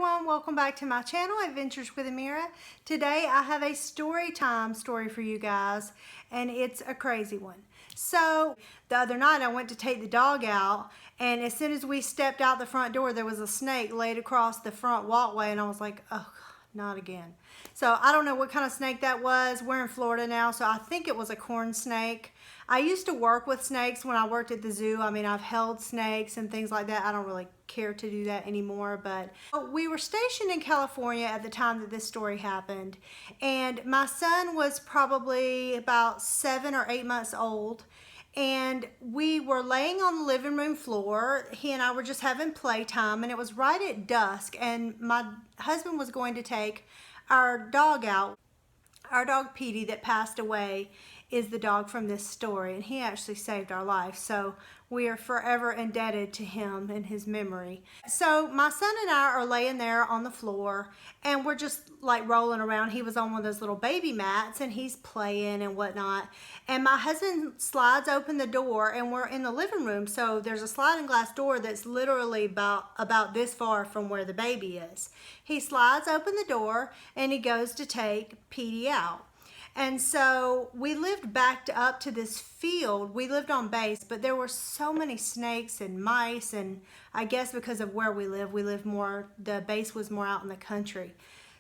everyone, welcome back to my channel, Adventures with Amirah. Today I have a story time story for you guys, and it's a crazy one. So the other night I went to take the dog out, and as soon as we stepped out the front door, there was a snake laid across the front walkway, and I was like, oh, not again. So I don't know what kind of snake that was. We're in Florida now, so I think it was a corn snake. I used to work with snakes when I worked at the zoo. I mean, I've held snakes and things like that. I don't really care to do that anymore, but we were stationed in California at the time that this story happened, and my son was probably about 7 or 8 months old, and we were laying on the living room floor. He and I were just having playtime, and it was right at dusk, and my husband was going to take our dog out. Our dog Petey that passed away is the dog from this story, and he actually saved our life, so we are forever indebted to him and his memory. So my son and I are laying there on the floor, and we're just like rolling around. He was on one of those little baby mats, and he's playing and whatnot, and my husband slides open the door, and we're in the living room, so there's a sliding glass door that's literally about this far from where the baby is. He slides open the door, and he goes to take Petey out. And so we lived backed up to this field. We lived on base, but there were so many snakes and mice, and I guess because of where we lived more, the base was more out in the country.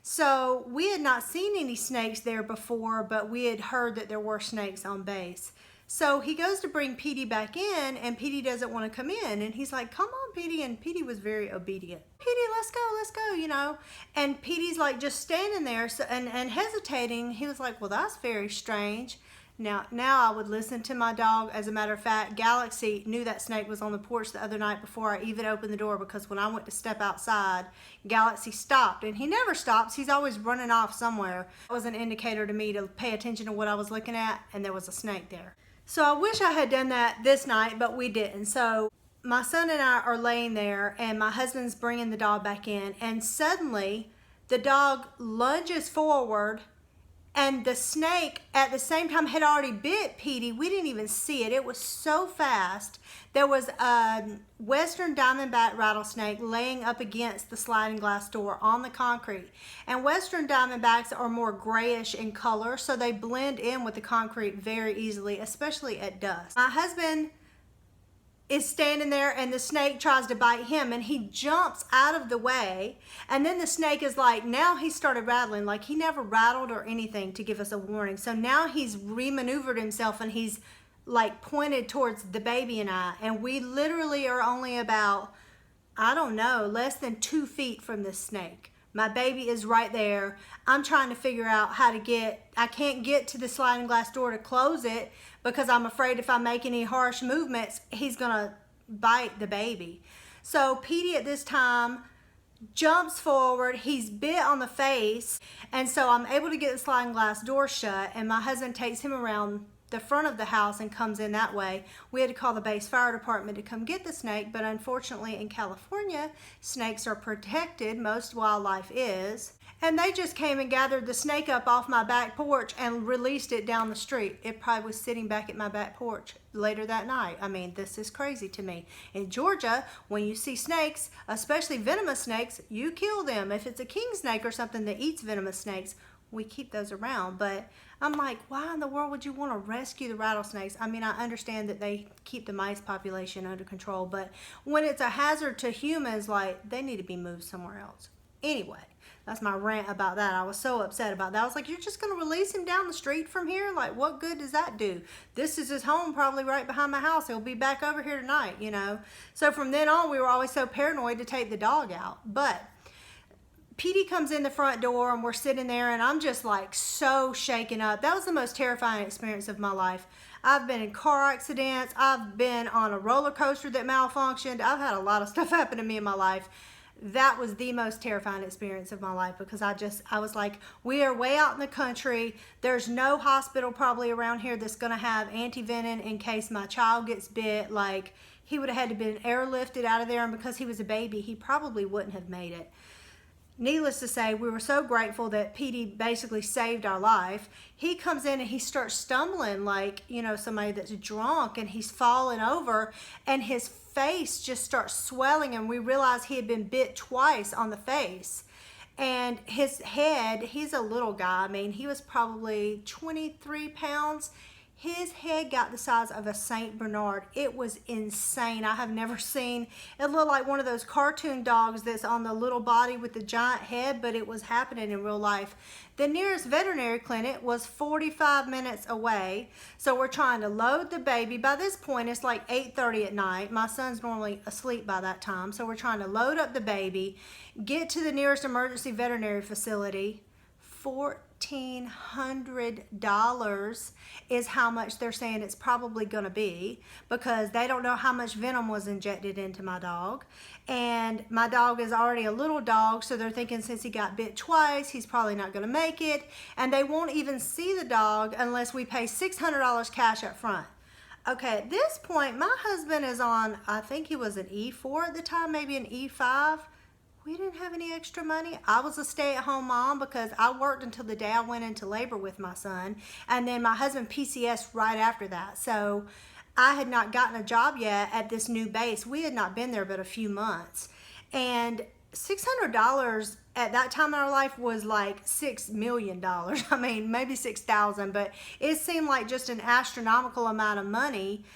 So we had not seen any snakes there before, but we had heard that there were snakes on base. So he goes to bring Petey back in, and Petey doesn't want to come in, and he's like, come on, Petey, and Petey was very obedient. Petey, let's go, you know, and Petey's like just standing there and hesitating. He was like, well, that's very strange. Now I would listen to my dog. As a matter of fact, Galaxy knew that snake was on the porch the other night before I even opened the door, because when I went to step outside, Galaxy stopped, and he never stops. He's always running off somewhere. It was an indicator to me to pay attention to what I was looking at, and there was a snake there. So I wish I had done that this night, but we didn't. So my son and I are laying there, and my husband's bringing the dog back in, and suddenly the dog lunges forward, and the snake at the same time had already bit Petey. We didn't even see it. It was so fast. There was a western diamondback rattlesnake laying up against the sliding glass door on the concrete. And western diamondbacks are more grayish in color, so they blend in with the concrete very easily, especially at dusk. My husband is standing there, and the snake tries to bite him, and he jumps out of the way, and then the snake is like, now he started rattling. Like, he never rattled or anything to give us a warning. So now he's remaneuvered himself, and he's like pointed towards the baby and I, and we literally are only about, I don't know, less than 2 feet from this snake. My baby is right there. I'm trying to figure out how to I can't get to the sliding glass door to close it, because I'm afraid if I make any harsh movements, he's gonna bite the baby. So Petey at this time jumps forward. He's bit on the face, and so I'm able to get the sliding glass door shut, and my husband takes him around the front of the house and comes in that way. We had to call the base fire department to come get the snake, but unfortunately in California, snakes are protected. Most wildlife is. And they just came and gathered the snake up off my back porch and released it down the street. It probably was sitting back at my back porch later that night. I mean, this is crazy to me. In Georgia, when you see snakes, especially venomous snakes, you kill them. If it's a king snake or something that eats venomous snakes, we keep those around. But I'm like, why in the world would you want to rescue the rattlesnakes? I mean, I understand that they keep the mice population under control, but when it's a hazard to humans, like, they need to be moved somewhere else. Anyway, that's my rant about that. I was so upset about that. I was like, you're just going to release him down the street from here? Like, what good does that do? This is his home, probably right behind my house. He'll be back over here tonight, you know? So from then on, we were always so paranoid to take the dog out. But Petey comes in the front door, and we're sitting there, and I'm just like so shaken up. That was the most terrifying experience of my life. I've been in car accidents. I've been on a roller coaster that malfunctioned. I've had a lot of stuff happen to me in my life. That was the most terrifying experience of my life, because I was like, we are way out in the country. There's no hospital probably around here that's going to have anti-venom in case my child gets bit. Like, he would have had to been airlifted out of there, and because he was a baby, he probably wouldn't have made it. Needless to say, we were so grateful that Petey basically saved our life. He comes in and he starts stumbling like, you know, somebody that's drunk, and he's falling over, and his face just starts swelling, and we realized he had been bit twice on the face. And his head, he's a little guy. I mean, he was probably 23 pounds. His head got the size of a Saint Bernard. It was insane. I have never seen, it looked like one of those cartoon dogs that's on the little body with the giant head, but it was happening in real life. The nearest veterinary clinic was 45 minutes away. So we're trying to load the baby. By this point, it's like 8:30 at night. My son's normally asleep by that time. So we're trying to load up the baby, get to the nearest emergency veterinary facility. $1,400 is how much they're saying it's probably going to be, because they don't know how much venom was injected into my dog. And my dog is already a little dog, so they're thinking since he got bit twice, he's probably not going to make it. And they won't even see the dog unless we pay $600 cash up front. Okay, at this point, my husband is on, I think he was an E4 at the time, maybe an E5. We didn't have any extra money. I was a stay-at-home mom because I worked until the day I went into labor with my son. And then my husband PCS right after that. So I had not gotten a job yet at this new base. We had not been there but a few months. And $600 at that time in our life was like $6 million. I mean, maybe 6,000, but it seemed like just an astronomical amount of money.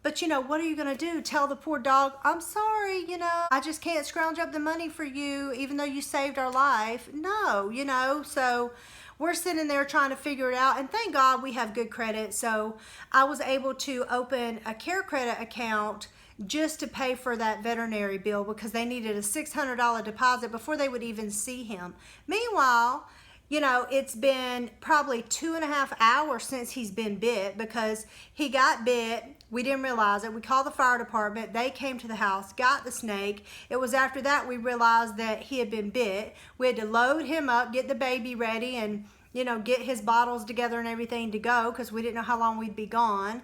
But you know, what are you gonna do? Tell the poor dog, I'm sorry, you know, I just can't scrounge up the money for you even though you saved our life? No, you know, so we're sitting there trying to figure it out, and thank God we have good credit. So I was able to open a Care Credit account just to pay for that veterinary bill, because they needed a $600 deposit before they would even see him. Meanwhile, you know, it's been probably 2.5 hours since he's been bit, because he got bit. We didn't realize it. We called the fire department. They came to the house, got the snake. It was after that we realized that he had been bit. We had to load him up, get the baby ready, and, you know, get his bottles together and everything to go, because we didn't know how long we'd be gone.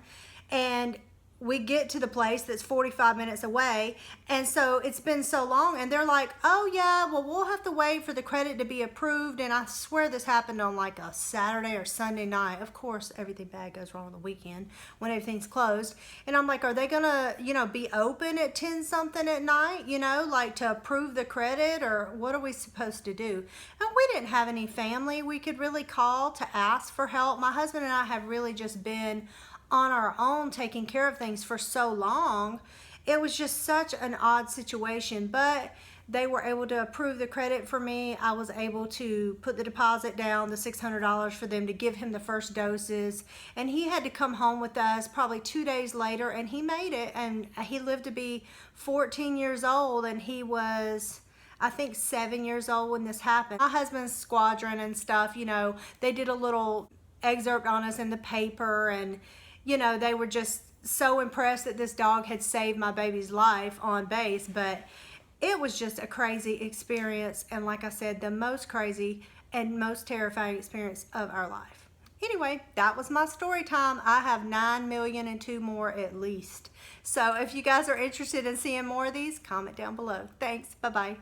And we get to the place that's 45 minutes away, and so it's been so long, and they're like, oh yeah, well, we'll have to wait for the credit to be approved. And I swear this happened on like a Saturday or Sunday night. Of course, everything bad goes wrong on the weekend when everything's closed. And I'm like, are they gonna, you know, be open at 10 something at night, you know, like to approve the credit, or what are we supposed to do? And we didn't have any family we could really call to ask for help. My husband and I have really just been on our own taking care of things for so long. It was just such an odd situation, but they were able to approve the credit for me. I was able to put the deposit down, the $600 for them to give him the first doses, and he had to come home with us probably 2 days later, and he made it, and he lived to be 14 years old, and he was, I think, 7 years old when this happened. My husband's squadron and stuff, you know, they did a little excerpt on us in the paper, and you know, they were just so impressed that this dog had saved my baby's life on base. But it was just a crazy experience, and like I said, the most crazy and most terrifying experience of our life. Anyway, that was my story time. I have 9 million and 2 more at least. So if you guys are interested in seeing more of these, comment down below. Thanks. Bye-bye.